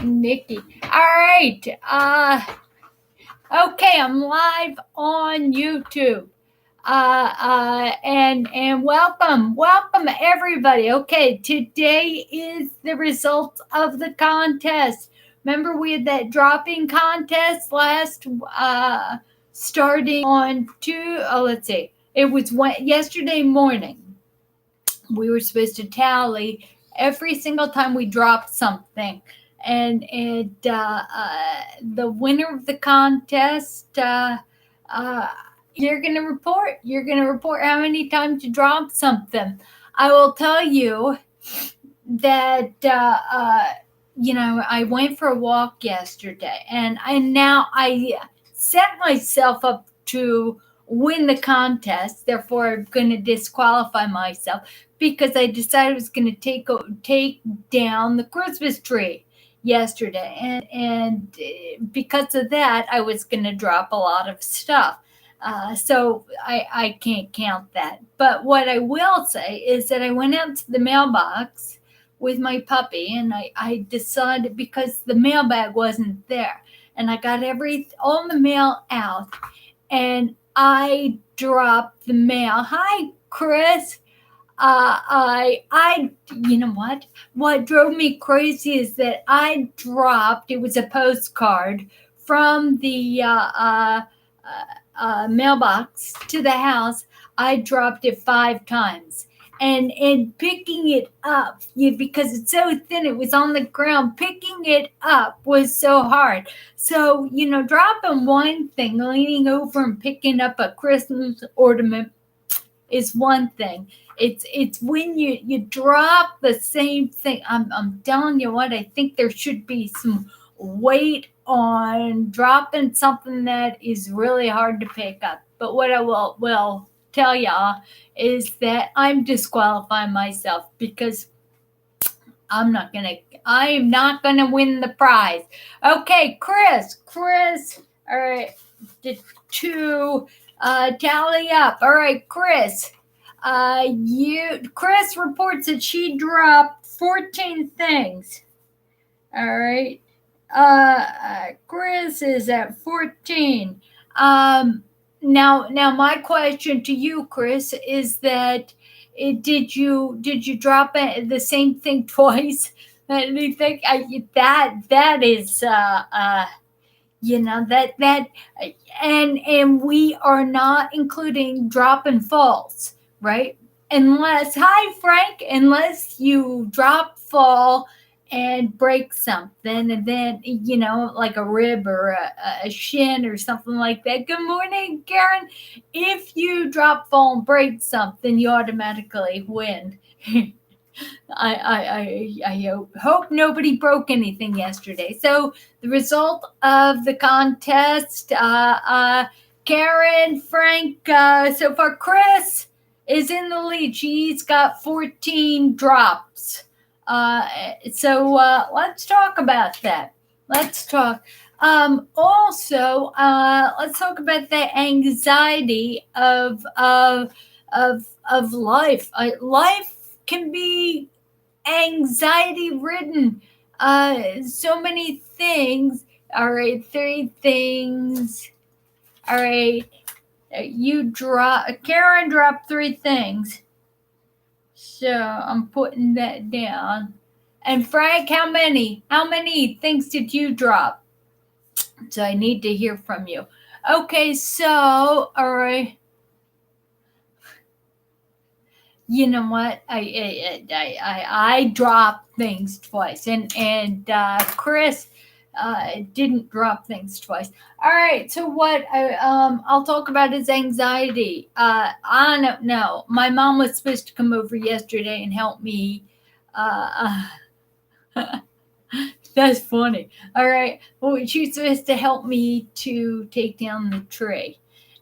Nikki. All right. Okay, I'm live on YouTube. And welcome everybody. Okay, today is the results of the contest. Remember we had that dropping contest last starting on it was yesterday morning. We were supposed to tally every single time we dropped something. And the winner of the contest, you're going to report. You're going to report how many times you dropped something. I will tell you that, I went for a walk yesterday, and I set myself up to win the contest. Therefore, I'm going to disqualify myself because I decided I was going to take down the Christmas tree yesterday, and because of that, I was going to drop a lot of stuff. So I can't count that. But what I will say is that I went out to the mailbox with my puppy, and I decided, because the mailbag wasn't there, and I got all the mail out, and I dropped the mail. Hi, Chris. You know what? What drove me crazy is that it was a postcard from the mailbox to the house. I dropped it 5 times. And picking it up, because it's so thin, it was on the ground. Picking it up was so hard. So, dropping one thing, leaning over and picking up a Christmas ornament is one thing. It's when you drop the same thing. I'm telling you what, I think there should be some weight on dropping something that is really hard to pick up. But what I will tell y'all is that I'm disqualifying myself because I'm not gonna win the prize. Okay, Chris, all right, to tally up. All right, Chris, Chris reports that she dropped 14 things. All right, Chris is at 14. Now my question to you, Chris, is that did you drop the same thing twice? Anything that is that and we are not including drop and falls, right? Hi Frank, unless you drop, fall, and break something, and then like a rib or a shin or something like that. Good morning, Karen. If you drop, fall, and break something, you automatically win. I hope nobody broke anything yesterday. So the result of the contest, Karen, Frank, so far Chris is in the lead. She's got 14 drops. So let's talk about that. Let's talk. Also, let's talk about the anxiety of life. Life can be anxiety ridden. So many things. All right, 3 things. All right, Karen dropped 3 things. So I'm putting that down. And Frank, how many things did you drop? So I need to hear from you. Okay, so all right. You know what? I dropped things twice, and Chris didn't drop things twice. All right. So what I'll talk about is anxiety. I don't know. My mom was supposed to come over yesterday and help me. That's funny. All right. Well, she's supposed to help me to take down the tree.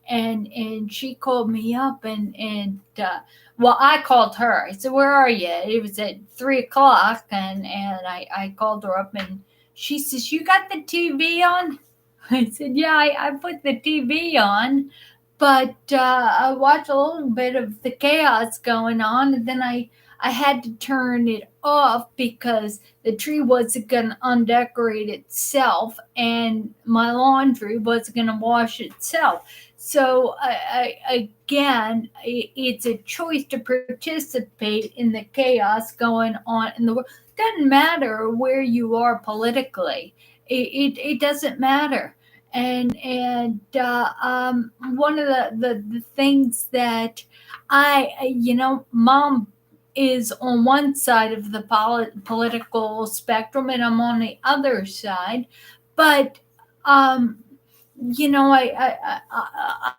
And she called me up and I called her. I said, "Where are you?" It was at 3:00, and I called her up, and she says, "You got the TV on?" I said, "Yeah, I put the TV on, but I watched a little bit of the chaos going on, and then I I had to turn it off because the tree wasn't going to undecorate itself and my laundry wasn't going to wash itself. So again, it's a choice to participate in the chaos going on in the world. Doesn't matter where you are politically. It doesn't matter. And one of the things that Mom is on one side of the political spectrum, and I'm on the other side. But I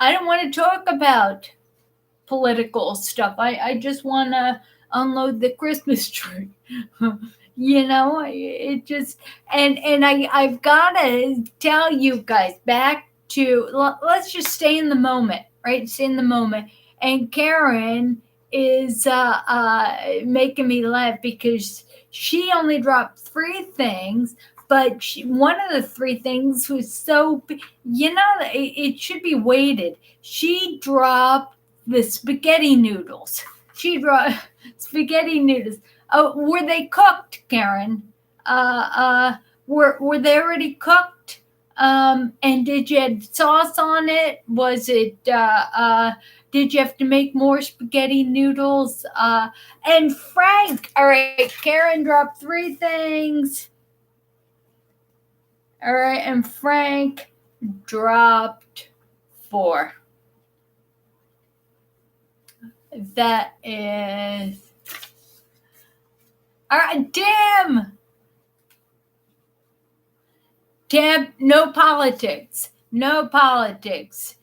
don't want to talk about political stuff. I just want to unload the Christmas tree. It just I've got to tell you guys back to let's just stay in the moment, right? Stay in the moment. And Karen is making me laugh because she only dropped 3 things, but one of the 3 things was so, it should be weighted. She dropped the spaghetti noodles. She dropped spaghetti noodles. Oh, were they cooked, Karen? Were they already cooked? And did you add sauce on it? Was it? Did you have to make more spaghetti noodles? And Frank, all right, Karen dropped 3 things. All right, and Frank dropped 4. That is. All right, Tim, no politics. No politics.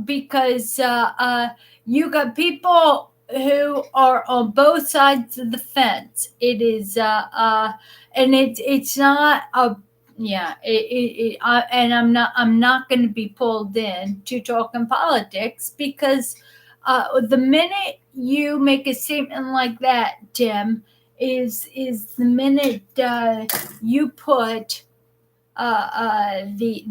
Because you got people who are on both sides of the fence. It is, and it's not a, and I'm not going to be pulled in to talking politics because the minute you make a statement like that, Tim, is the minute you put the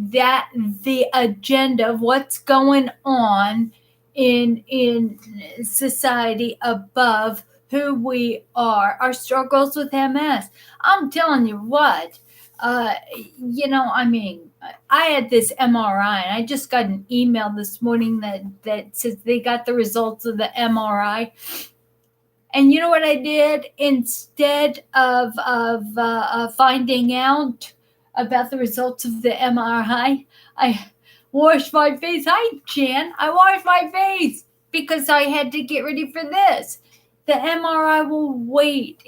agenda of what's going on in society above who we are, our struggles with MS. I'm telling you what, I had this MRI, and I just got an email this morning that says they got the results of the MRI. And you know what I did? Instead of finding out about the results of the MRI, I washed my face. Hi, Jan. I washed my face because I had to get ready for this. The MRI will wait.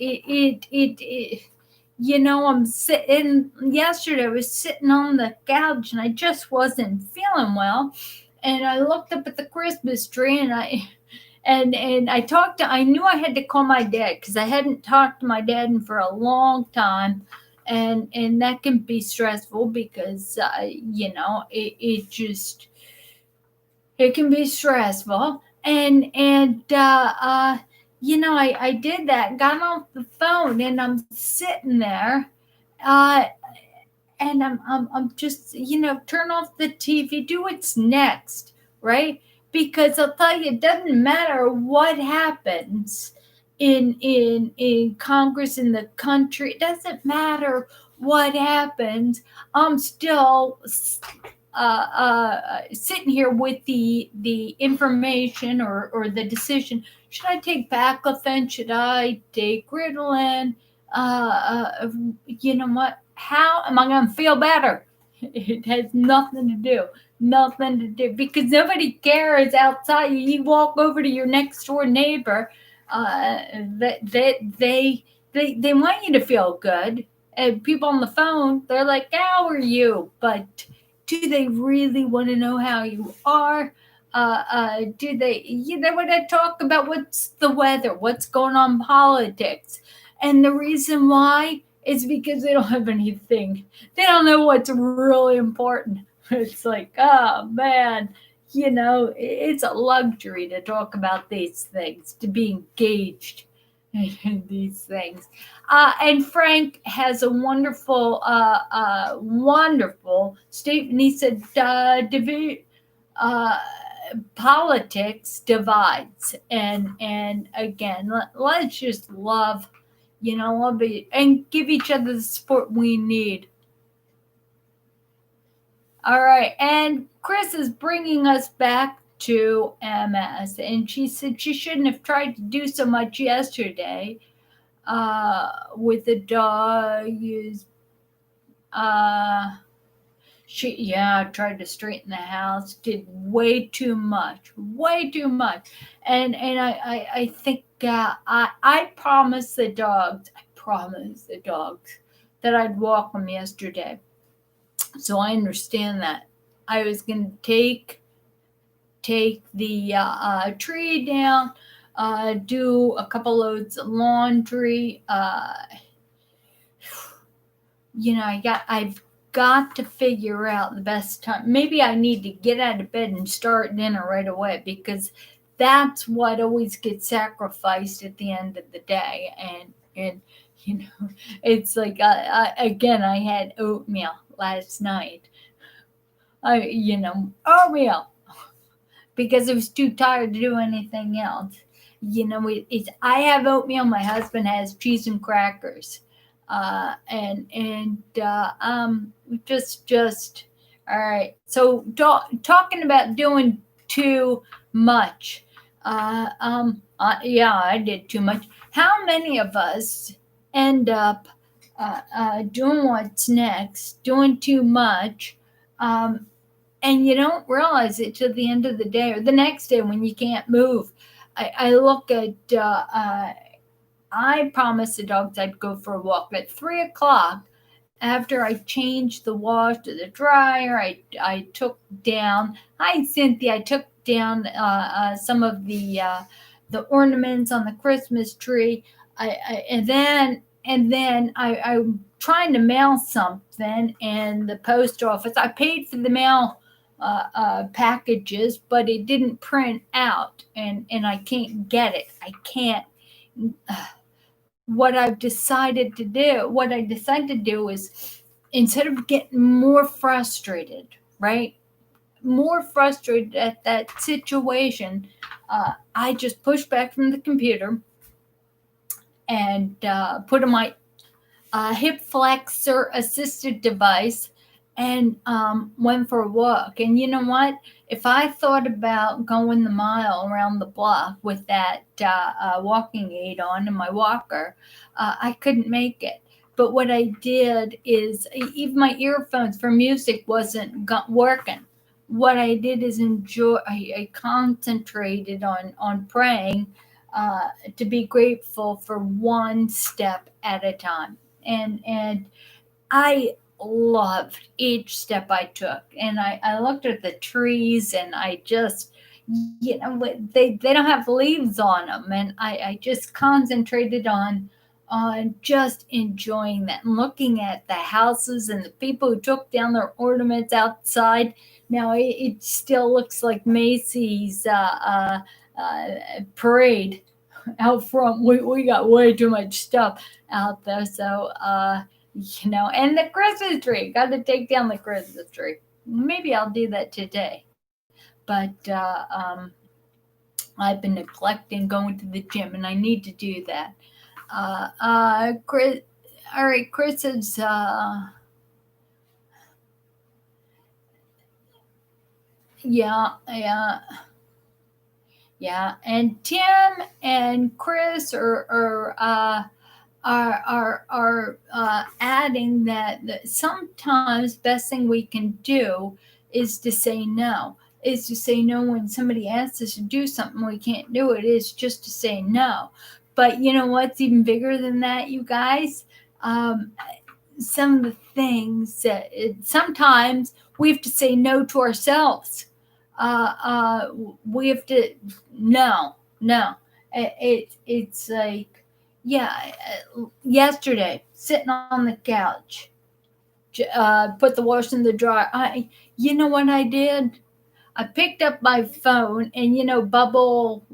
I'm sitting, yesterday I was sitting on the couch and I just wasn't feeling well. And I looked up at the Christmas tree and I knew I had to call my dad because I hadn't talked to my dad for a long time. And that can be stressful because, it can be stressful. I did that, got off the phone, and I'm sitting there, and I'm just, turn off the TV, do what's next, right? Because I'll tell you, it doesn't matter what happens in Congress, in the country. It doesn't matter what happens. I'm still sitting here with the information or the decision. Should I take baclofen? Should I take Ritalin? You know what? How am I going to feel better? It has nothing to do. Because nobody cares outside. You walk over to your next door neighbor. They want you to feel good. And people on the phone, they're like, how are you? But do they really want to know how you are? Do they want to talk about what's the weather, what's going on in politics? And the reason why is because they don't have anything. They don't know what's really important. It's like, oh man, it's a luxury to talk about these things, to be engaged in these things. And Frank has a wonderful, wonderful statement. He said, politics divides, and again, let's just love, love it and give each other the support we need. All right, and Chris is bringing us back to MS, and she said she shouldn't have tried to do so much yesterday with the dog. Uh, she tried to straighten the house, did way too much, and I think I promised the dogs, that I'd walk them yesterday, so I understand that. I was gonna take the tree down, do a couple loads of laundry. I've got to figure out the best time. Maybe I need to get out of bed and start dinner right away, because that's what always gets sacrificed at the end of the day. And it's like again, I had oatmeal last night. Oatmeal, because I was too tired to do anything else. I have oatmeal. My husband has cheese and crackers, just all right. So talking about doing too much. Yeah, I did too much. How many of us end up doing what's next, doing too much? And you don't realize it till the end of the day or the next day when you can't move. I look at, I promised the dogs I'd go for a walk at 3 o'clock. After I changed the wash to the dryer, I took down, hi Cynthia, I took down some of the ornaments on the Christmas tree. And then I'm trying to mail something, and the post office, I paid for the mail packages, but it didn't print out, and I can't get it. I can't. What I decided to do is, instead of getting more frustrated, right? More frustrated at that situation, I just pushed back from the computer and put on my hip flexor assisted device and went for a walk. And you know what? If I thought about going the mile around the block with that walking aid on and my walker, I couldn't make it. But what I did is, even my earphones for music wasn't working. What I did is I concentrated on praying, to be grateful for one step at a time. And I loved each step I took. And I looked at the trees, and I just, they don't have leaves on them. And I just concentrated on just enjoying that and looking at the houses and the people who took down their ornaments outside. Now it still looks like Macy's parade out front. We got way too much stuff out there. So, and the Christmas tree, got to take down the Christmas tree. Maybe I'll do that today. But I've been neglecting going to the gym, and I need to do that. Chris, all right, Chris is, yeah. And Tim and Chris are adding that sometimes best thing we can do is to say no. Is to say no when somebody asks us to do something we can't do it. Is just to say no. But you know what's even bigger than that, you guys? Some of the things that sometimes we have to say no to ourselves. We have to no. It's like, yesterday, sitting on the couch, put the wash in the dryer. You know what I did? I picked up my phone, and bubble,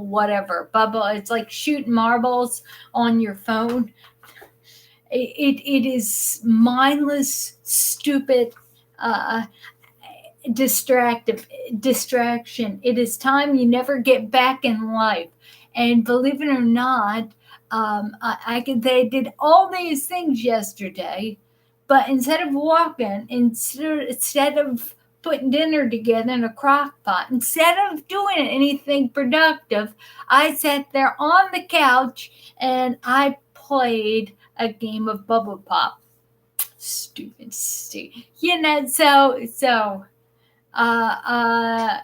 whatever, bubble. It's like shooting marbles on your phone. It is mindless, stupid. distraction. It is time you never get back in life. And believe it or not, they did all these things yesterday, but instead of walking, instead of putting dinner together in a crock pot, instead of doing anything productive, I sat there on the couch and I played a game of bubble pop. Stupid. Uh, uh,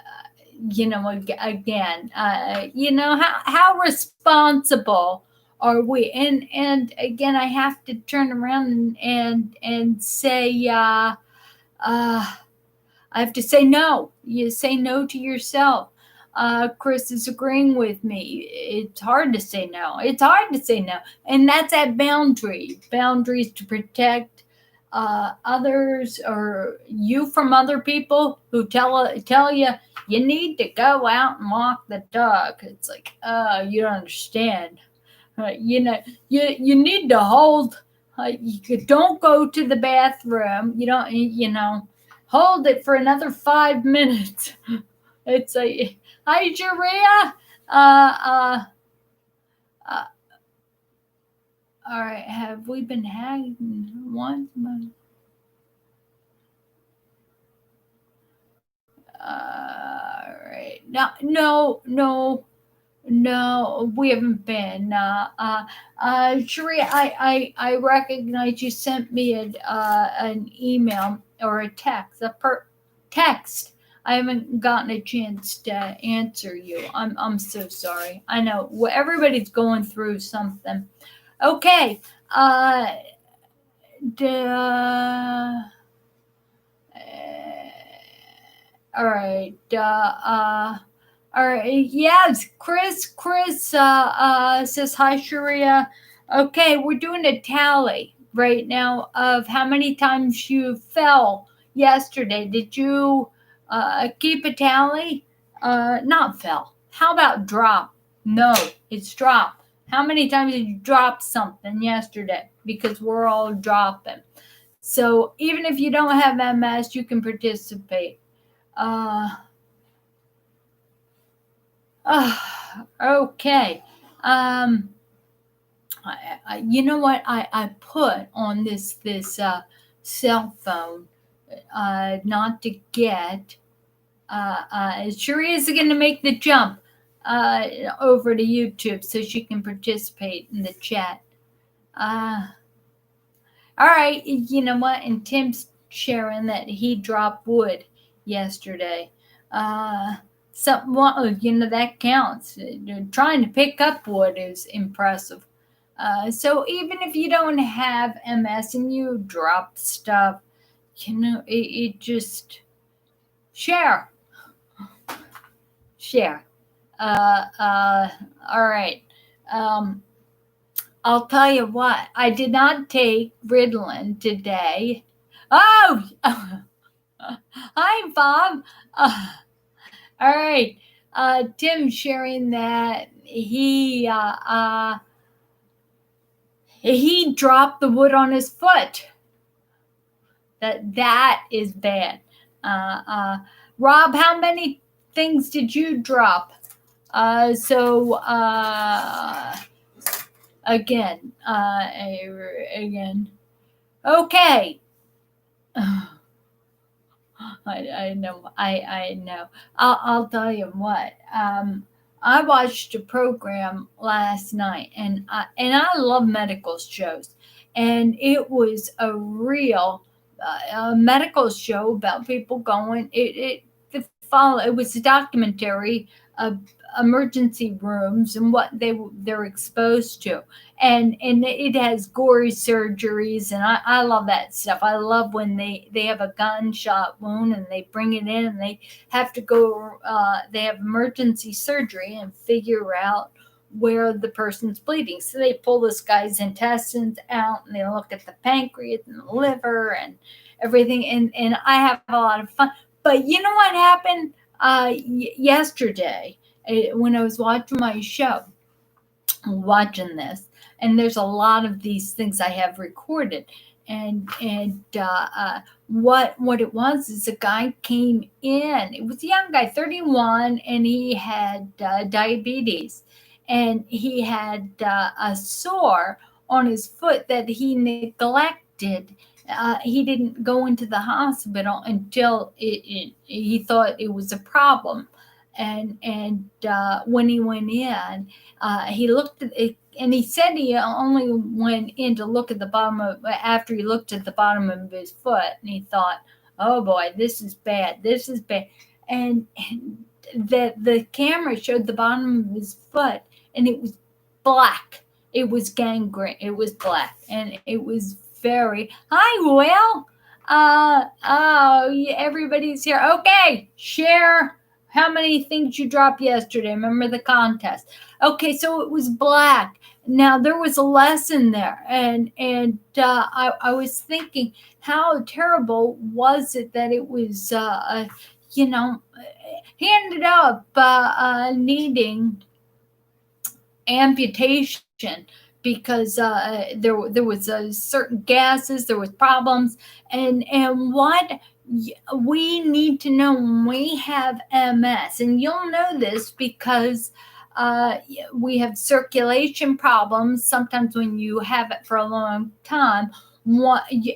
again, how responsible are we? And again, I have to turn around and say, I have to say no. You say no to yourself. Chris is agreeing with me. It's hard to say no. It's hard to say no. And that's that boundary. Boundaries to protect others or you from other people who tell you you need to go out and walk the dog. It's like, you don't understand. You need to hold. You don't go to the bathroom. You don't. Hold it for another 5 minutes. It's like, hi, Juria. All right. Have we been hanging once? All right. No, we haven't been. Sharia, I recognize you sent me an email or a text, text. I haven't gotten a chance to answer you. I'm so sorry. I know everybody's going through something. Okay. All right. All right. Yes, Chris says hi, Sharia. Okay, we're doing a tally right now of how many times you fell yesterday. Did you keep a tally? Not fell. How about drop? No, it's drop. How many times did you drop something yesterday? Because we're all dropping. So even if you don't have MS, you can participate. Okay. You know what I put on this cell phone not to get. Sharia is going to make the jump over to YouTube so she can participate in the chat. All right. You know what? And Tim's sharing that he dropped wood yesterday. That counts. Trying to pick up wood is impressive. So even if you don't have MS and you drop stuff, it just share. All right. I'll tell you what. I did not take Ritalin today. Oh, hi, Bob. All right. Tim sharing that he dropped the wood on his foot. That is bad. Rob, how many things did you drop? Again. Okay. I know. I'll tell you what. I watched a program last night, and I love medical shows, and it was a real medical show about people going. It was a documentary of emergency rooms and what they're exposed to, and it has gory surgeries, and I love that stuff. I love when they have a gunshot wound and they bring it in and they have to go. They have emergency surgery and figure out where the person's bleeding. So they pull this guy's intestines out and they look at the pancreas and the liver and everything. And I have a lot of fun. But you know what happened yesterday when I was watching my show, watching this, and there's a lot of these things I have recorded. what it was is a guy came in. It was a young guy, 31, and he had diabetes, and he had a sore on his foot that he neglected. He didn't go into the hospital until he thought it was a problem, and when he went in, he looked at it, and he said he only went in to look at the bottom of after he looked at the bottom of his foot, and he thought, "Oh boy, this is bad. This is bad." And the camera showed the bottom of his foot, and it was black. It was gangrene. It was black, and it was very. Hi, Will. Oh, yeah, everybody's here. Okay, share how many things you dropped yesterday. Remember the contest. Okay, so it was black. Now there was a lesson there, and I was thinking, how terrible was it that it was, you know, he ended up needing amputation because there was certain gases, there was problems, and what we need to know when we have MS, and you'll know this because we have circulation problems. Sometimes when you have it for a long time,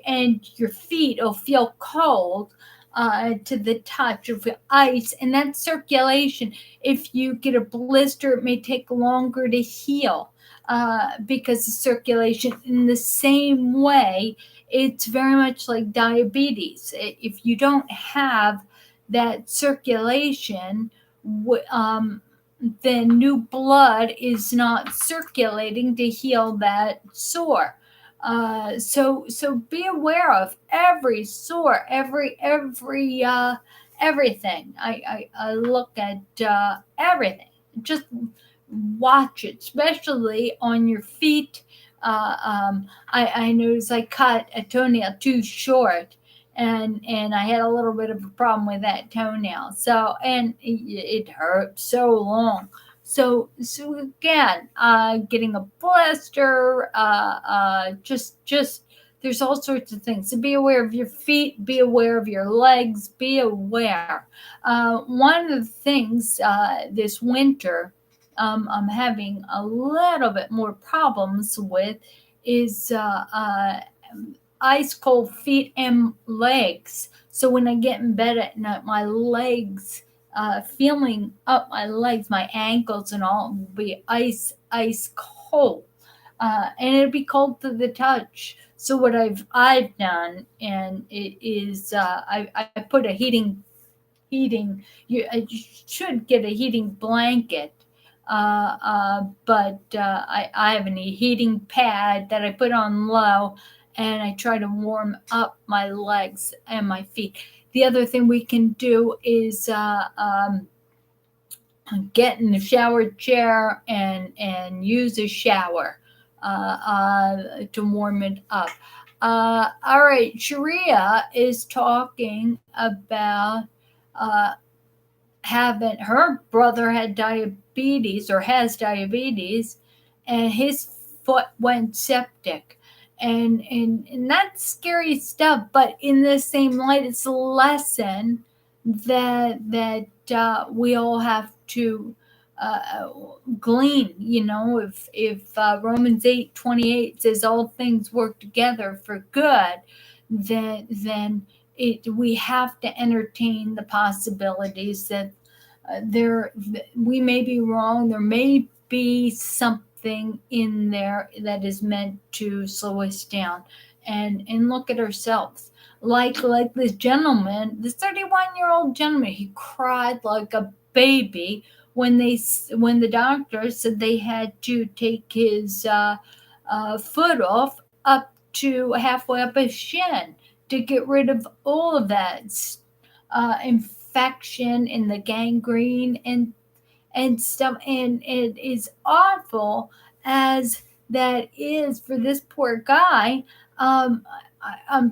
and your feet will feel cold to the touch of ice, and that's circulation. If you get a blister, it may take longer to heal because of circulation. In the same way, it's very much like diabetes. If you don't have that circulation, then new blood is not circulating to heal that sore. So be aware of every sore, everything. I look at everything. Just watch it, especially on your feet. I noticed I cut a toenail too short, and I had a little bit of a problem with that toenail. So, and it hurt so long. So again, getting a blister, just there's all sorts of things. So be aware of your feet, be aware of your legs, be aware. One of the things this winter I'm having a little bit more problems with is ice cold feet and legs. So when I get in bed at night, my legs, feeling up my legs, my ankles and all will be ice cold. And it'll be cold to the touch. So what I've done, and it is I put a heating. You should get a heating blanket, but I have a heating pad that I put on low, and I try to warm up my legs and my feet. The other thing we can do is get in the shower chair and use a shower to warm it up. All right, Sharia is talking about having her brother had diabetes or has diabetes, and his foot went septic. And that's scary stuff, but in the same light, it's a lesson that we all have to glean. You know, if Romans 8:28 says all things work together for good, then we have to entertain the possibilities that we may be wrong. There may be something in there that is meant to slow us down, and look at ourselves. Like this gentleman, this 31-year-old gentleman, he cried like a baby when the doctor said they had to take his foot off up to halfway up his shin to get rid of all of that infection and the gangrene and stuff. And it is awful as that is for this poor guy. I'm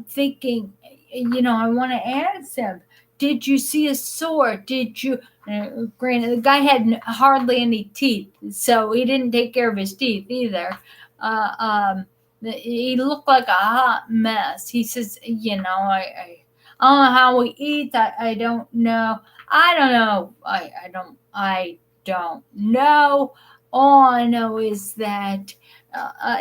thinking, I want to ask him, did you see a sore? Did you? Granted, the guy had hardly any teeth, so he didn't take care of his teeth either. He looked like a hot mess. He says, I don't know how he eats. I don't know. I don't know. I don't know. All I know is that,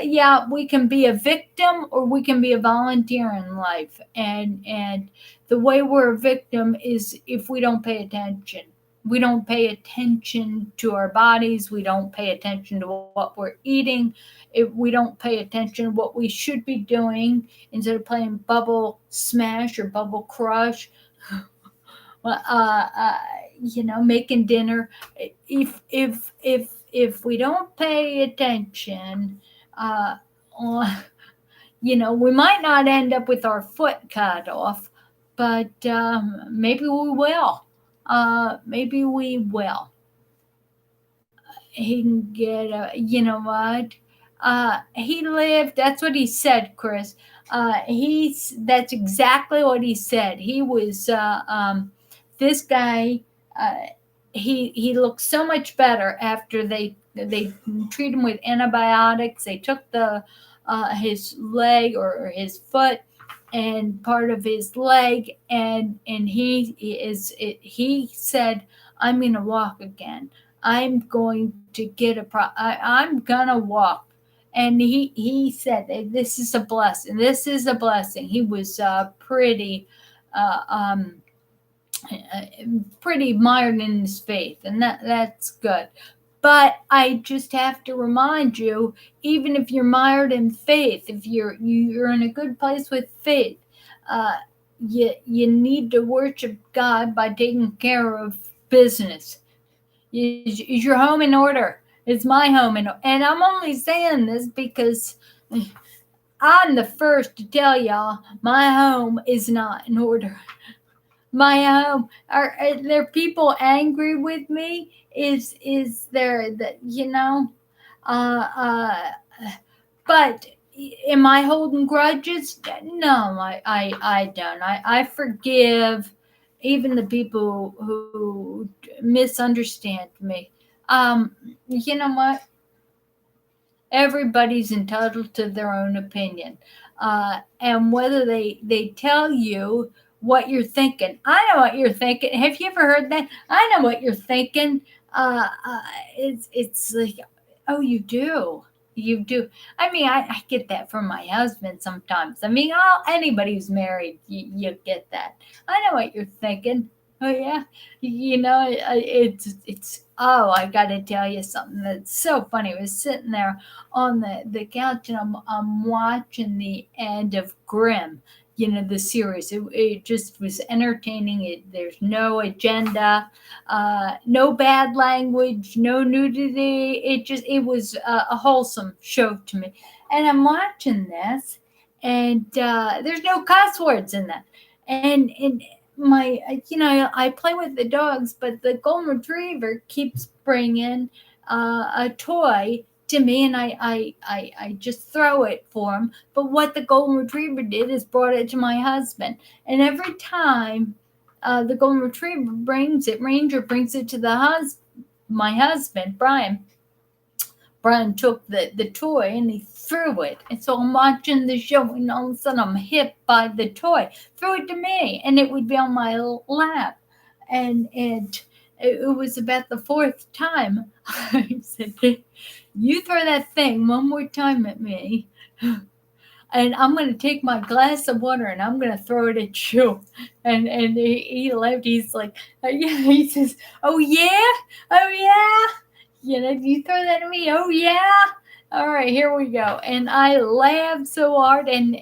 yeah, we can be a victim or we can be a volunteer in life. And the way we're a victim is if we don't pay attention. We don't pay attention to our bodies. We don't pay attention to what we're eating. If we don't pay attention to what we should be doing, instead of playing Bubble Smash or Bubble Crush, well, making dinner. If we don't pay attention, uh, uh, we might not end up with our foot cut off, but maybe we will. Maybe we will. He can get a, you know what? He lived, that's what he said, Chris. That's exactly what he said. He was, this guy, uh, he looked so much better after they treat him with antibiotics. They took his leg or his foot and part of his leg, and he said, I'm gonna walk again. I'm going to get I'm gonna walk. And he said, this is a blessing. This is a blessing. He was uh, um, pretty mired in his faith, and that's good. But I just have to remind you, even if you're mired in faith, if you're in a good place with faith, uh, you need to worship God by taking care of business. Is your home in order? Is my home in order? And I'm only saying this because I'm the first to tell y'all my home is not in order. My home, are there people angry with me? Is there that uh, uh, but am I holding grudges? No, I don't. I forgive even the people who misunderstand me. You know what? Everybody's entitled to their own opinion. And whether they tell you what you're thinking, I know what you're thinking. Have you ever heard that? I know what you're thinking. It's like, oh, you do. You do. I mean, I get that from my husband sometimes. I mean, anybody who's married, you get that. I know what you're thinking. Oh yeah, it's. Oh, I got to tell you something that's so funny. I was sitting there on the couch and I'm watching the End of Grimm. The series. It just was entertaining. There's no agenda, no bad language, no nudity. It was a wholesome show to me. And I'm watching this, and there's no cuss words in that. And my, I play with the dogs, but the golden retriever keeps bringing a toy to me, and I just throw it for him. But what the golden retriever did is brought it to my husband, and every time the golden retriever brings it, Ranger brings it to my husband, Brian. Brian took the toy and he threw it. And so I'm watching the show, and all of a sudden I'm hit by the toy. Threw it to me, and it would be on my lap. And it was about the fourth time. I said, you throw that thing one more time at me, and I'm going to take my glass of water and I'm going to throw it at you. And he laughed. He's like, yeah. He says, oh yeah, oh yeah. You throw that at me. Oh yeah. All right, here we go. And I laughed so hard, and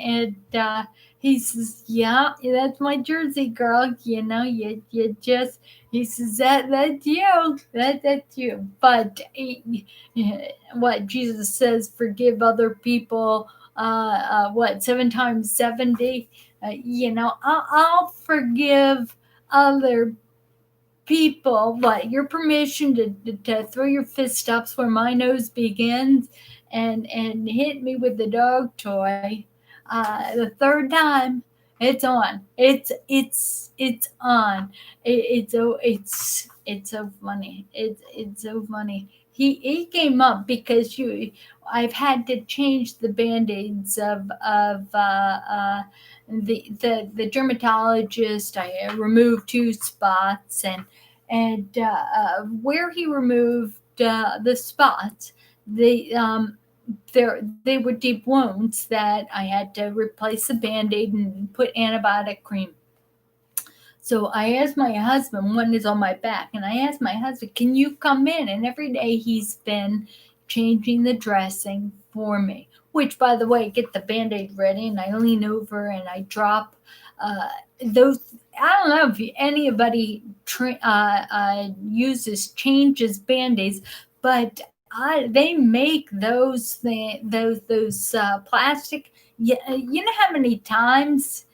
he says, yeah, that's my Jersey girl. You just. He says that's you. That's you. But what Jesus says, forgive other people. What 7 times 70? I'll forgive other people. What, your permission to throw your fist ups where my nose begins and hit me with the dog toy the third time, it's on. It's on. It's so funny. It's so funny. he came up because I've had to change the band-aids of the dermatologist. I removed 2 spots, and where he removed the spots, they were deep wounds that I had to replace the band-aid and put antibiotic cream. So I asked my husband, one is on my back, and I asked my husband, can you come in? And every day he's been changing the dressing for me, which, by the way, get the Band-Aid ready, and I lean over and I drop those. I don't know if anybody changes Band-Aids, but they make those plastic. You know how many times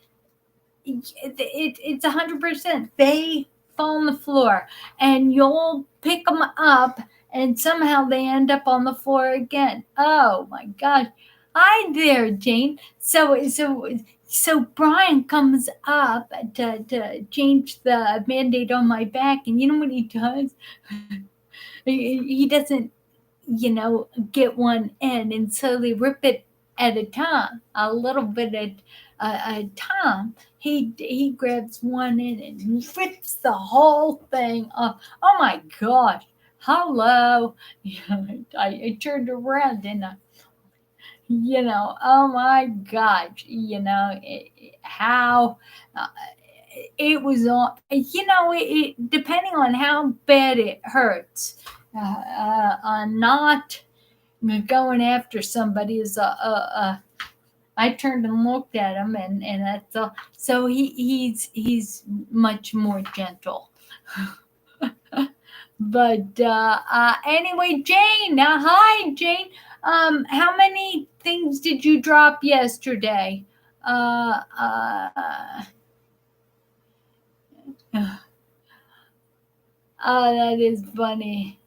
it's 100%. They fall on the floor, and you'll pick them up, and somehow they end up on the floor again. Oh my gosh! Hi there, Jane. So Brian comes up to change the Band-Aid on my back, and you know what he does? He doesn't, get one in, and so they rip it at a time, a little bit at a time. He grabs one in and rips the whole thing off. Oh my gosh! Hello, I turned around and oh my gosh, how. It was on, depending on how bad it hurts. Not going after somebody is I turned and looked at him, and that's all. So he's much more gentle. But anyway, Jane. Hi, Jane. How many things did you drop yesterday? Uh, uh, oh, that is funny.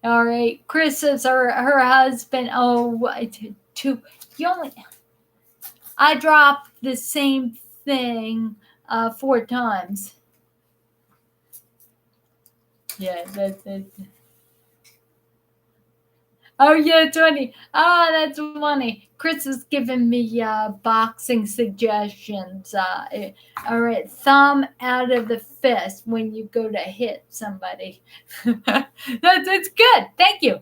All right, Chris is her husband. Oh, two. I dropped the same thing 4 times. Yeah, that's. Oh yeah, 20. Ah, that's funny. Chris is giving me boxing suggestions. All right, thumb out of the fist when you go to hit somebody. That's good. Thank you.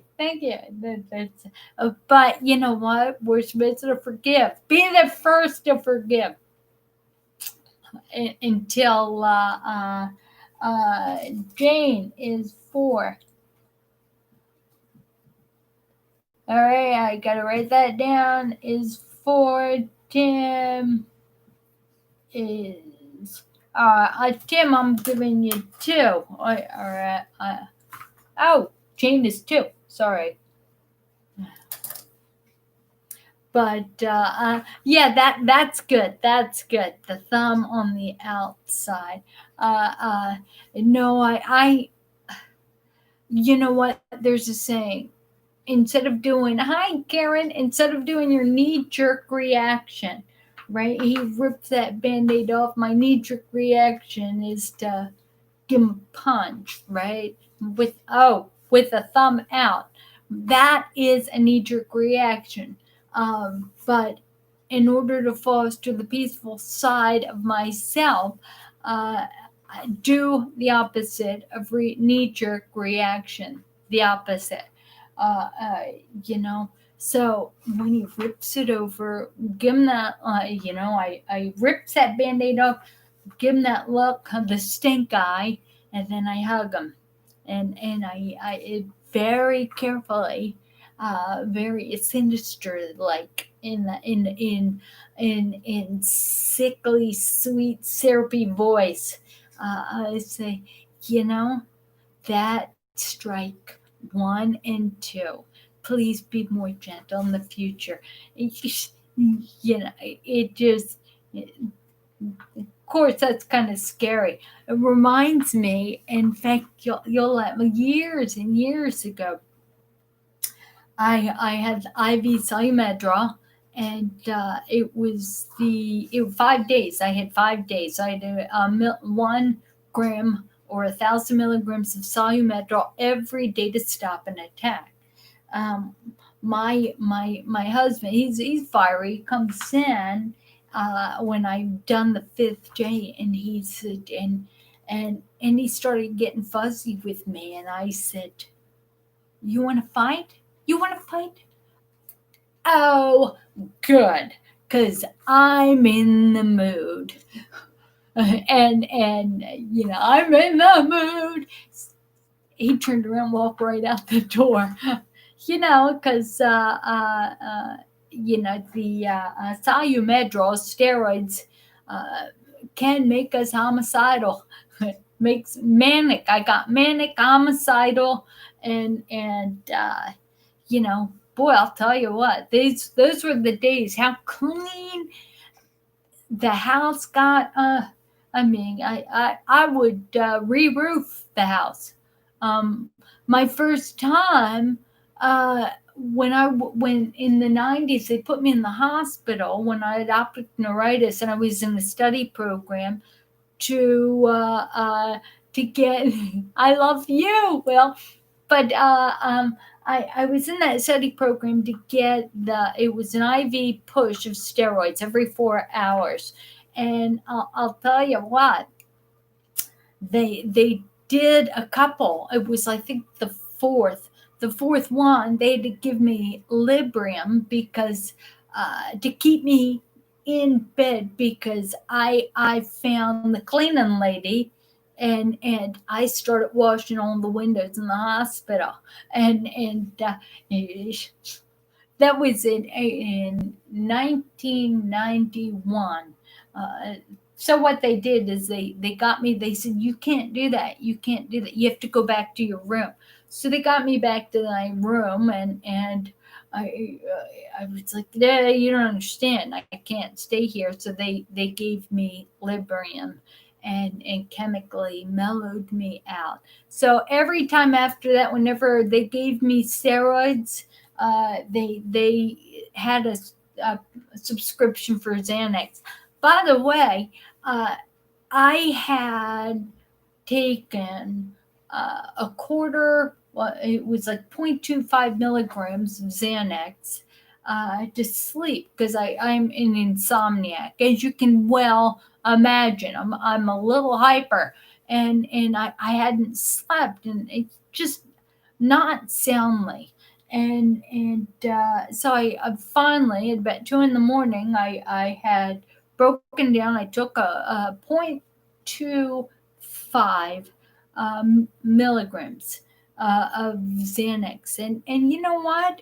But you know what? We're supposed to forgive. Be the first to forgive until Jane is 4. All right, I gotta write that down. Is 4. Tim is Tim. I'm giving you 2. All right. Oh, Jane is 2. Sorry. But yeah, that's good. That's good. The thumb on the outside. No, I. You know what? There's a saying. Instead of doing, hi Karen, instead of doing your knee-jerk reaction, right? He ripped that Band-Aid off. My knee-jerk reaction is to give him a punch, right? With a thumb out. That is a knee-jerk reaction. But in order to foster the peaceful side of myself, I do the opposite of knee-jerk reaction. The opposite. So when he rips it over, give him that, I rips that Band-Aid off, give him that look, the stink eye, and then I hug him, and I very carefully, very sinister, like in sickly, sweet, syrupy voice, I say, that strike 1 and 2. Please be more gentle in the future. It just, of course, that's kind of scary. It reminds me, in fact, you'll let me, years and years ago, I had IV Solumedrol, and it was 5 days. I had 5 days. I had 1 gram or 1,000 milligrams of Solumetrol every day to stop an attack. Um, my husband, he's fiery. He comes in when I've done the fifth day, and he said, and he started getting fuzzy with me, and I said, "You want to fight? You want to fight? Oh, good, cause I'm in the mood." And I'm in the mood. He turned around, walked right out the door. Because the Solumetrol steroids uh, can make us homicidal. Makes manic. I got manic, homicidal, and boy, I'll tell you what. Those were the days. How clean the house got. I would re-roof the house. My first time, when in the 90s they put me in the hospital when I had optic neuritis, and I was in the study program to get. I love you, Will, but I was in that study program to get it was an IV push of steroids every 4 hours, and I'll tell you what, they did a couple. It was, I think, the fourth one. They had to give me Librium because to keep me in bed, because I found the cleaning lady, and I started washing all the windows in the hospital, and that was in 1991. So what they did is they got me. They said, "You can't do that. You can't do that. You have to go back to your room." So they got me back to my room, and I was like, "Yeah, you don't understand. I can't stay here." So they gave me Librium, and chemically mellowed me out. So every time after that, whenever they gave me steroids, they had a subscription for Xanax. By the way, uh, I had taken a quarter, well, it was like 0.25 milligrams of Xanax to sleep, because I'm an insomniac, as you can well imagine. I'm a little hyper, and I hadn't slept, and it's just not soundly. And so I finally, at about 2 in the morning, I had broken down. I took a 0.25 milligrams of Xanax, and you know what?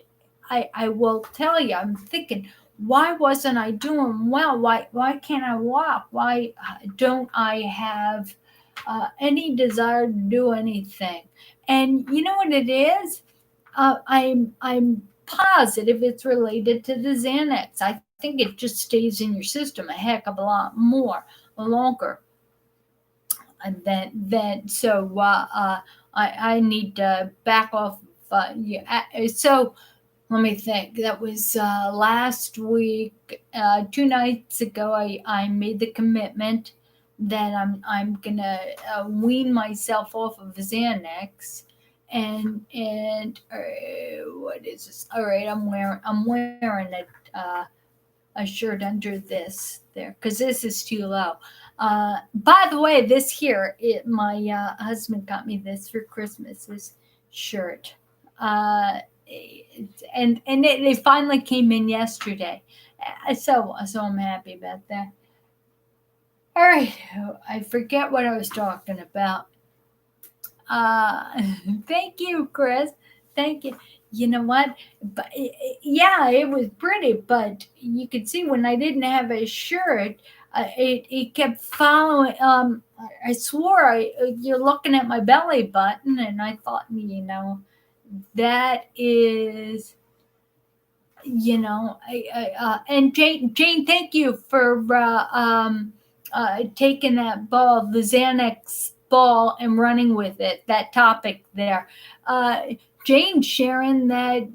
I will tell you, I'm thinking, why wasn't I doing well? Why can't I walk? Why don't I have any desire to do anything? And you know what it is? I'm positive it's related to the Xanax. I think it just stays in your system a heck of a lot more longer. And then so I need to back off. Yeah, so let me think. That was last week. 2 nights ago, I made the commitment that I'm gonna wean myself off of Xanax, and what is this? All right, I'm wearing a shirt under this there, because this is too low. By the way, this here, my husband got me this for Christmas. This shirt. Uh, and it finally came in yesterday. So I'm happy about that. All right, I forget what I was talking about. Uh, Thank you, Chris. Thank you. You know what? But yeah, it was pretty, but you could see when I didn't have a shirt, it kept following. I swore you're looking at my belly button, and I thought, that is, and Jane, thank you for taking that ball, the Xanax ball, and running with it. That topic there. Jane sharing that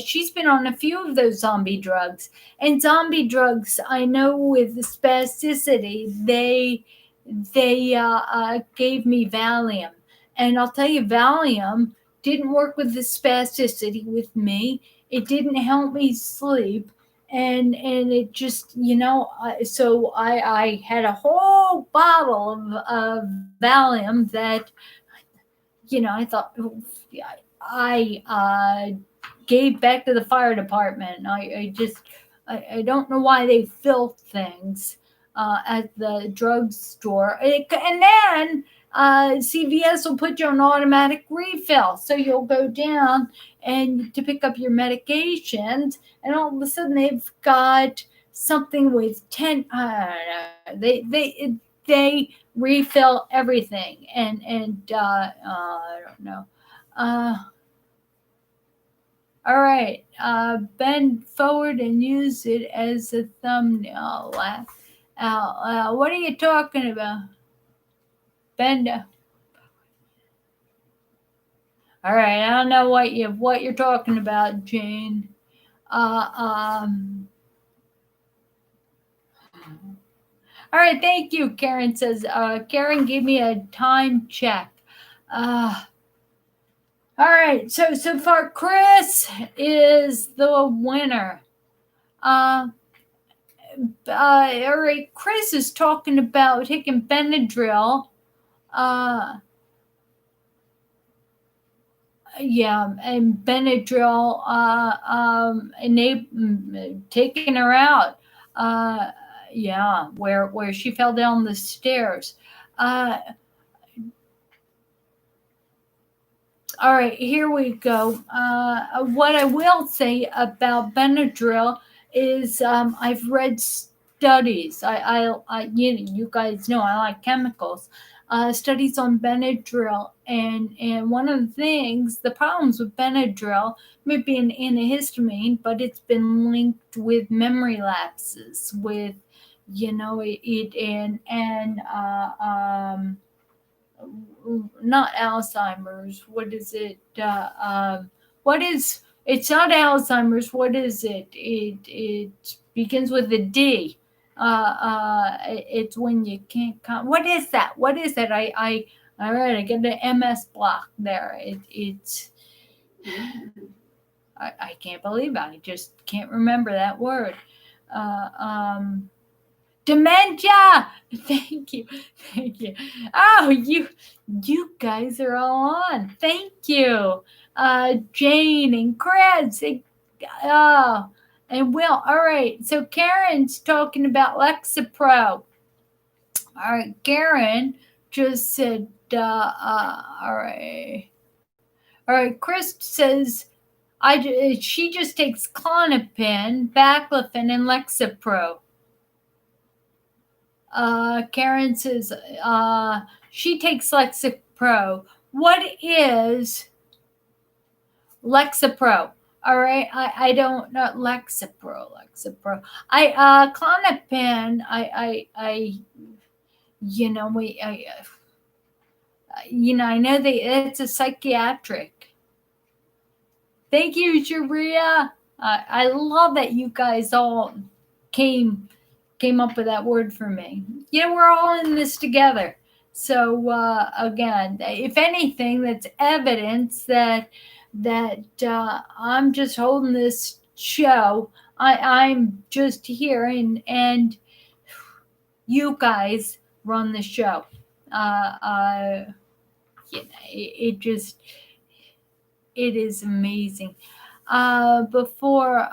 she's been on a few of those zombie drugs, and zombie drugs, I know with the spasticity, they gave me Valium. And I'll tell you, Valium didn't work with the spasticity with me. It didn't help me sleep. And it just, so I had a whole bottle of Valium that, I thought, I gave back to the fire department. I don't know why they fill things at the drugstore. And then CVS will put you on automatic refill. So you'll go down and to pick up your medications, and all of a sudden they've got something with 10, I don't know, they refill everything. And I don't know. All right, bend forward and use it as a thumbnail. What are you talking about? Bend. All right, I don't know what you're talking about, Jane. All right, thank you. Karen says. Karen gave me a time check. All right, so far Chris is the winner. All right, Chris is talking about taking Benadryl. Yeah, and Benadryl, taking her out. Yeah, where she fell down the stairs. All right, here we go. What I will say about Benadryl is I've read studies. You guys know I like chemicals. Studies on Benadryl, and one of the things, the problems with Benadryl may be an antihistamine, but it's been linked with memory lapses, with not Alzheimer's. What is it? It's not Alzheimer's. What is it? It begins with a D. It's when you can't what is that? What is it? All right, I get an MS block there. It's I can't believe it. I just can't remember that word. Dementia. Thank you. Oh, you guys are all on. Thank you, Jane and Chris. And Will. All right. So Karen's talking about Lexapro. All right, Karen just said. All right. All right. Chris says, she just takes Klonopin, Baclofen, and Lexapro. Karen says she takes Lexapro. What is Lexapro? All right, I don't know Lexapro. Klonopin. I know it's a psychiatric. Thank you, Sharia. I love that you guys all came up with that word for me. We're all in this together. So again, if anything, that's evidence that I'm just holding this show. I'm just here, and you guys run the show. It is amazing. Before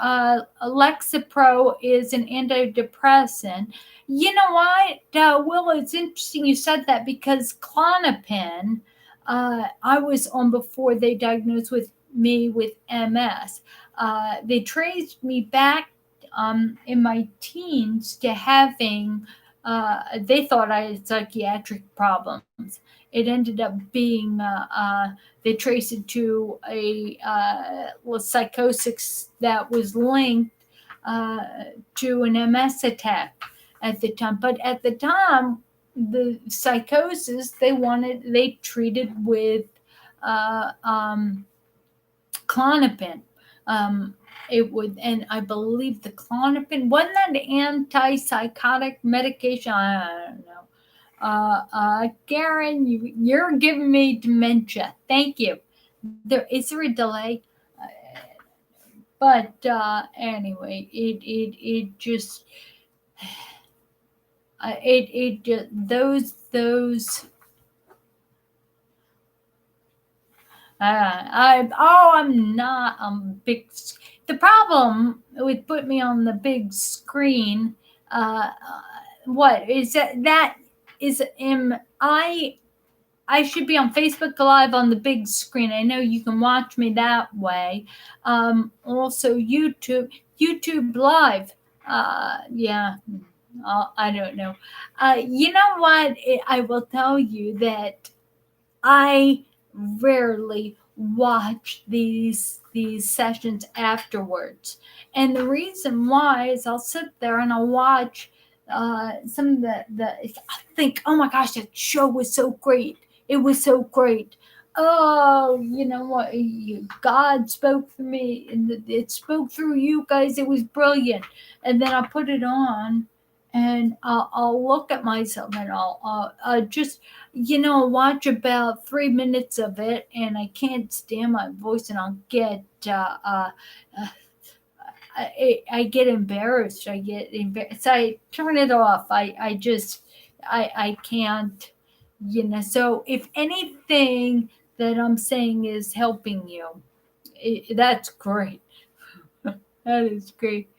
Lexapro is an antidepressant. You know what, Will? It's interesting you said that, because Klonopin, I was on before they diagnosed me with MS. They traced me back in my teens to having. They thought I had psychiatric problems. It ended up being they traced it to a psychosis that was linked to an MS attack at the time. But at the time, the psychosis they treated with Klonopin. And I believe the Klonopin wasn't that antipsychotic medication. I don't know. Karen, you're giving me dementia. Thank you. Is there a delay? But anyway, it just those I'm not big. The problem with put me on the big screen, uh, what is that? That is am I should be on Facebook Live on the big screen. I know you can watch me that way. Also YouTube Live. Yeah, I don't know. You know what? I will tell you that I rarely watch these sessions afterwards, and the reason why is I'll sit there and I'll watch some of the I think, oh my gosh, that show was so great. It was so great. Oh, you know what? God spoke through me, and it spoke through you guys. It was brilliant. And then I'll put it on, and I'll look at myself, and I'll just watch about 3 minutes of it, and I can't stand my voice, and I'll get uh, I get embarrassed. I get embarrassed. So I turn it off. I just I can't. So if anything that I'm saying is helping you, that's great. That is great.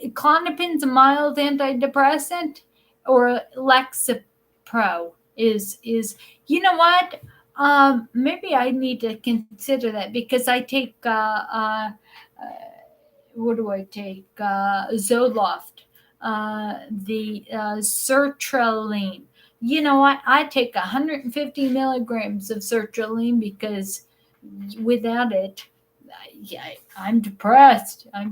Klonopin's a mild antidepressant, or Lexapro is you know what? Maybe I need to consider that, because I take what do I take? Zoloft, the sertraline. You know what? I take 150 milligrams of sertraline, because without it, yeah, I'm depressed. I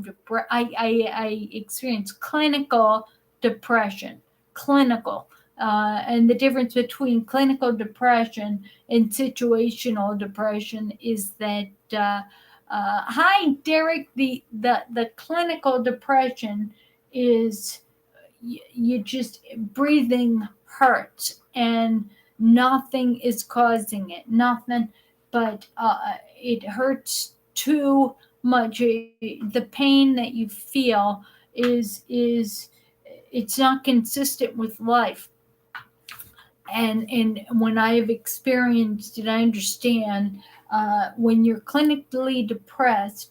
experience clinical depression. Clinical. And the difference between clinical depression and situational depression is that, hi, Derek, the clinical depression is you just breathing hurts, and nothing is causing it. Nothing, but it hurts too much. The pain that you feel is it's not consistent with life. And when I have experienced it, I understand, when you're clinically depressed,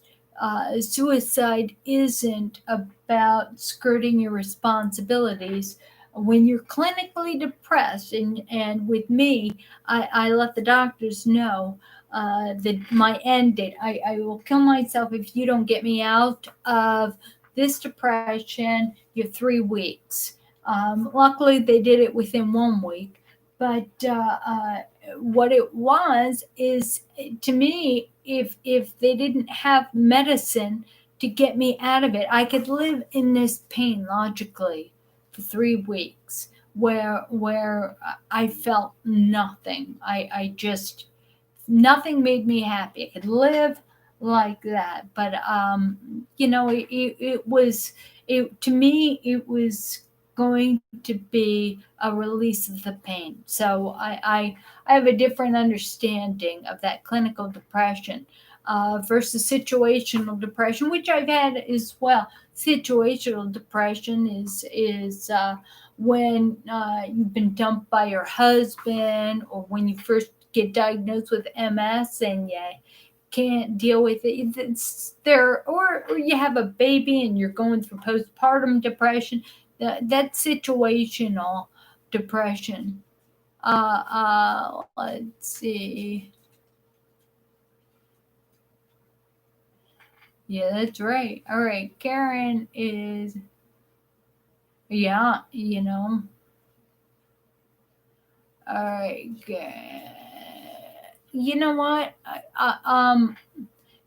suicide isn't about skirting your responsibilities. When you're clinically depressed, and with me, I let the doctors know that my end date, I will kill myself if you don't get me out of this depression. You're 3 weeks. Luckily, they did it within 1 week. But what it was is, to me, if they didn't have medicine to get me out of it, I could live in this pain logically for 3 weeks, where I felt nothing. I just, nothing made me happy. I could live like that. But it was, it to me, it was going to be a release of the pain. So I have a different understanding of that clinical depression, versus situational depression, which I've had as well. Situational depression is when you've been dumped by your husband, or when you first get diagnosed with MS and you can't deal with it. It's there, or you have a baby and you're going through postpartum depression. That's situational depression. Let's see. Yeah, that's right. All right, Karen is, yeah, All right, you know what?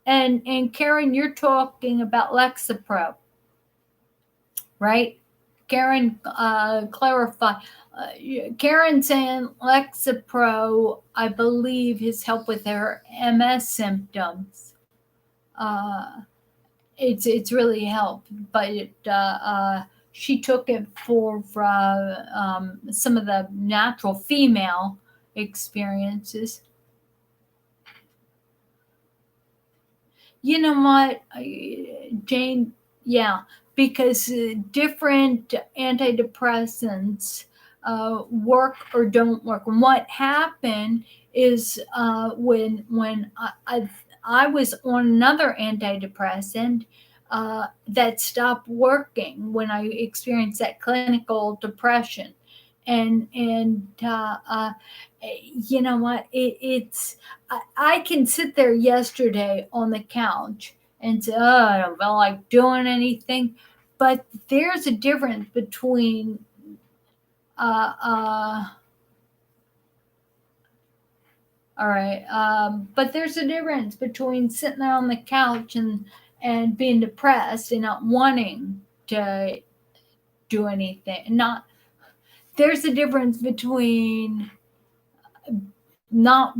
And Karen, you're talking about Lexapro, right? Karen, clarify. Karen saying Lexapro, I believe, has helped with her MS symptoms. Uh, it's really helped, but she took it for some of the natural female experiences. You know what, Jane? Yeah, because different antidepressants work or don't work. And what happened is when I was on another antidepressant that stopped working when I experienced that clinical depression, and you know what? I can sit there yesterday on the couch and say, "Oh, I don't feel like doing anything," but there's a difference between uh, uh, all right, but there's a difference between sitting there on the couch and being depressed and not wanting to do anything. Not There's a difference between not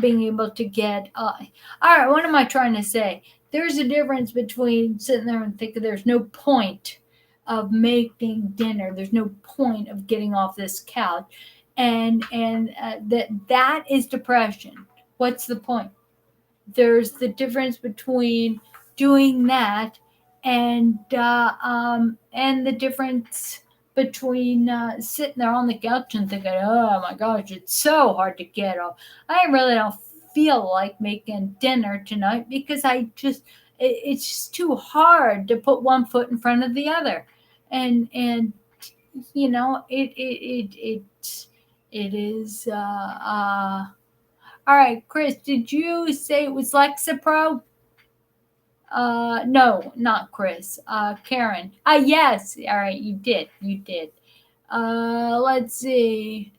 being able to get all right, what am I trying to say? There's a difference between sitting there and thinking there's no point of making dinner, there's no point of getting off this couch, and that is depression. What's the point? There's the difference between doing that and the difference between sitting there on the couch and thinking, "Oh my gosh, it's so hard to get off. I really don't feel like making dinner tonight because it's just too hard to put one foot in front of the other," and it is. All right, Chris, did you say it was Lexapro? No, not Chris. Karen. Yes. All right, you did. You did. Let's see.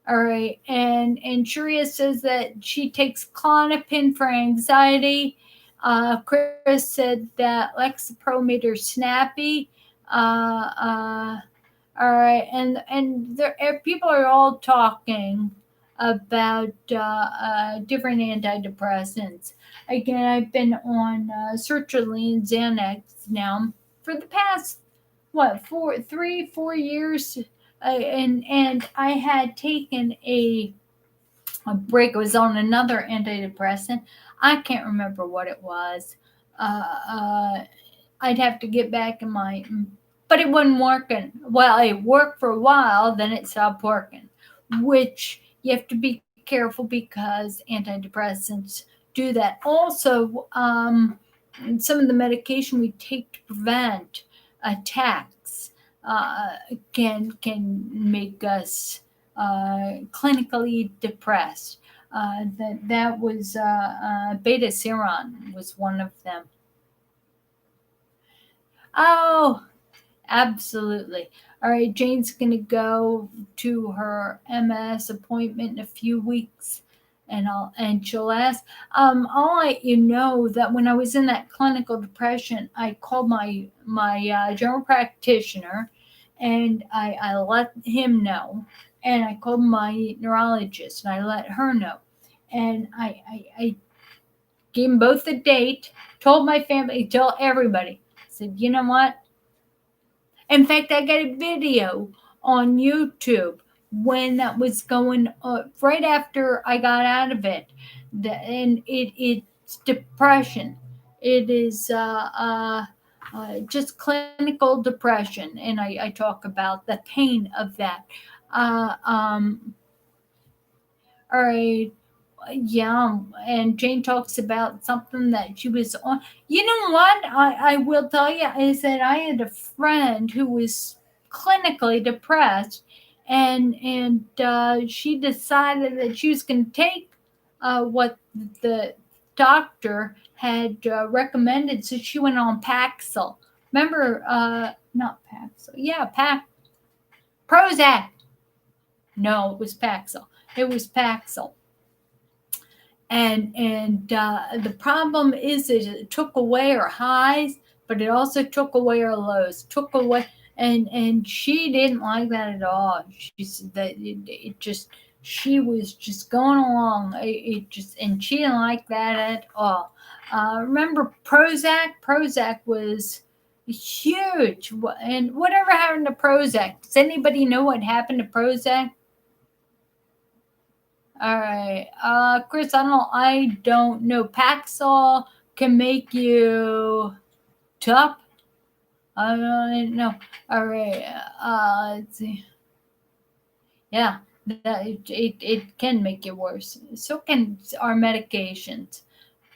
All right, and Sharia says that she takes Klonopin for anxiety. Chris said that Lexapro made her snappy. Uh, uh, all right, and people are all talking about different antidepressants. Again, I've been on sertraline Xanax now for the past what 4 years, and I had taken a break. I was on another antidepressant. I can't remember what it was. Uh, uh, I'd have to get back in my, but it wasn't working. Well, it worked for a while, then it stopped working, which you have to be careful because antidepressants do that. Also, some of the medication we take to prevent attacks can make us clinically depressed. That was beta seron was one of them. Oh, absolutely. All right, Jane's going to go to her MS appointment in a few weeks, and she'll ask. I'll let you know that when I was in that clinical depression, I called my general practitioner, and I let him know, and I called my neurologist, and I let her know, and I gave them both the date, told my family, told everybody. I said, you know what? In fact, I got a video on YouTube when that was going right after I got out of it. And it's depression. It is just clinical depression. And I talk about the pain of that. All right. Yeah, and Jane talks about something that she was on. You know what? I will tell you is that I had a friend who was clinically depressed, and she decided that she was going to take what the doctor had recommended. So she went on Paxil. Remember, not Paxil. Yeah, Prozac. No, it was Paxil. It was Paxil. And the problem is that it took away her highs, but it also took away her lows. Took away, and she didn't like that at all. She said that it just she was just going along. It just and she didn't like that at all. Remember Prozac? Prozac was, huge. And whatever happened to Prozac? Does anybody know what happened to Prozac? All right, Chris, I don't know. Paxil can make you tough. I don't know. All right, let's see. Yeah, that it can make it worse. So can our medications.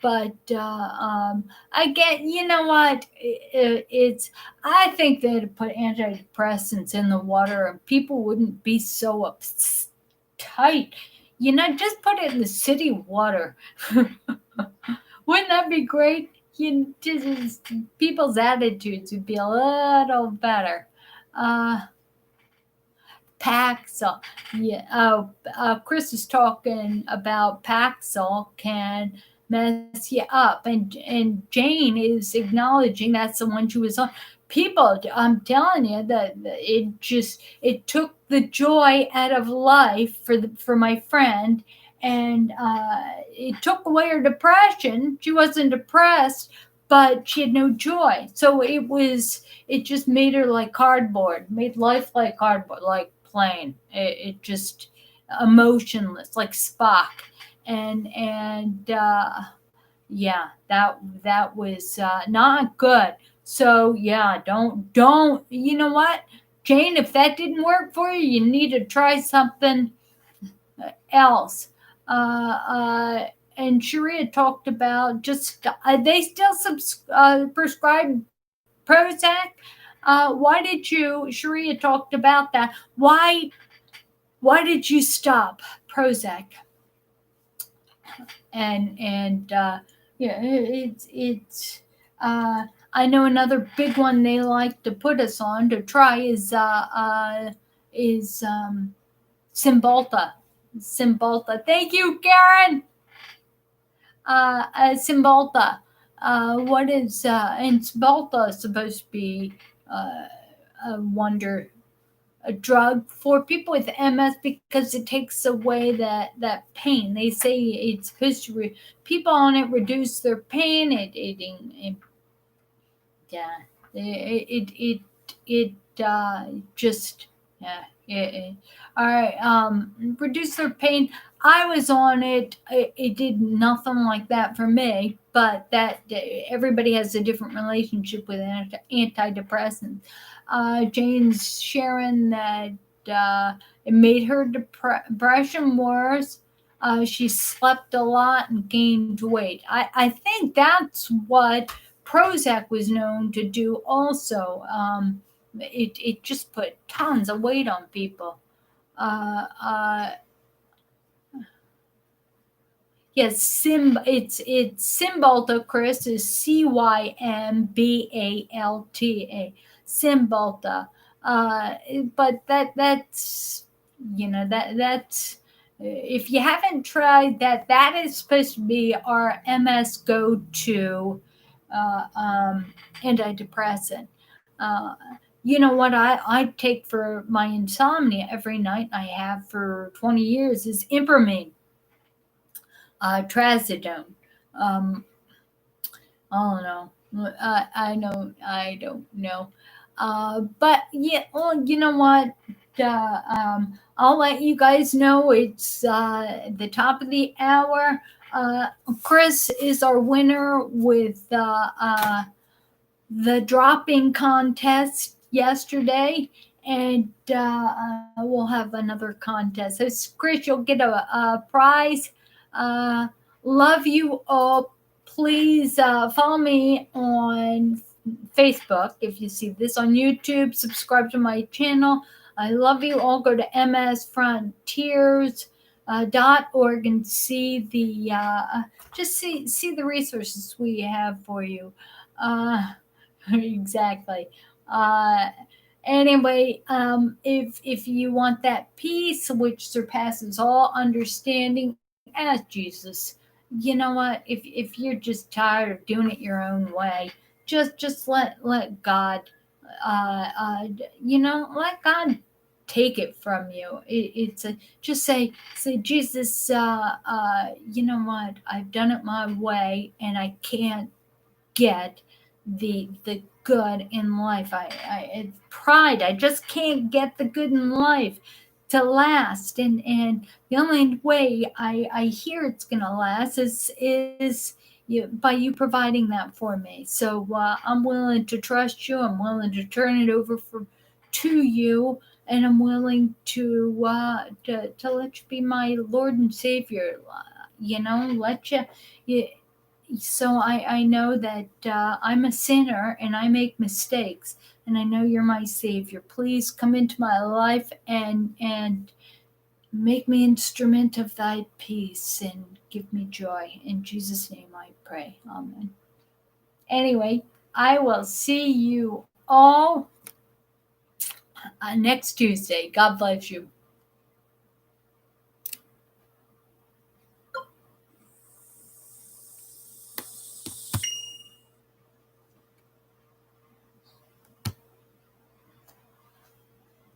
But I get, you know what? It's I think they'd put antidepressants in the water, and people wouldn't be so uptight. Just put it in the city water. Wouldn't that be great? People's attitudes would be a little better. Uh, Paxil. Yeah. Chris is talking about Paxil can mess you up, and Jane is acknowledging that's the one she was on. People, I'm telling you that it took the joy out of life for my friend, and it took away her depression. She wasn't depressed, but she had no joy. So it just made her like cardboard, made life like cardboard, like plain. It just emotionless, like Spock. And yeah, that was not good. So yeah, don't. You know what, Jane? If that didn't work for you, you need to try something else. And Sharia talked about just they still prescribe Prozac. Why did you? Sharia talked about that. Why did you stop Prozac? And yeah, I know another big one they like to put us on to try is Cymbalta. Cymbalta. Thank you, Karen. Cymbalta. What is and Cymbalta is supposed to be a wonder a drug for people with MS because it takes away that pain. They say it's supposed to people on it reduce their pain. It yeah it just yeah all right reduce their pain. I was on it. It did nothing like that for me, but that everybody has a different relationship with antidepressants. Jane's sharing that it made her depression worse. She slept a lot and gained weight. I think that's what Prozac was known to do also. It just put tons of weight on people. Uh, uh, yes, it's Cymbalta, Chris, is Cymbalta. Cymbalta. But that's that's if you haven't tried that, that is supposed to be our MS go-to antidepressant. Uh, you know what I take for my insomnia every night, I have for 20 years, is Impermine, trazodone. Um, I don't know. I don't know. But yeah, well, you know what? I'll let you guys know it's the top of the hour. Chris is our winner with the dropping contest yesterday, and we'll have another contest. So, Chris, you'll get a prize. Uh, love you all. Please follow me on Facebook if you see this on YouTube. Subscribe to my channel. I love you all. Go to msfrontiers.org and see the just see the resources we have for you. Exactly. Uh, anyway, if you want that peace which surpasses all understanding, ask Jesus. You know what? If you're just tired of doing it your own way, just let God, let God take it from you. It's a just say Jesus. You know what? I've done it my way, and I can't get the good in life. It's pride. I just can't get the good in life to last. And the only way I hear it's gonna last is by you providing that for me. So I'm willing to trust you. I'm willing to turn it over to you, and I'm willing to let you be my Lord and Savior. Let you so I know that I'm a sinner and I make mistakes, and I know you're my Savior. Please come into my life and make me instrument of thy peace and give me joy. In Jesus' name I pray. Amen. Anyway, I will see you all next Tuesday. God bless you.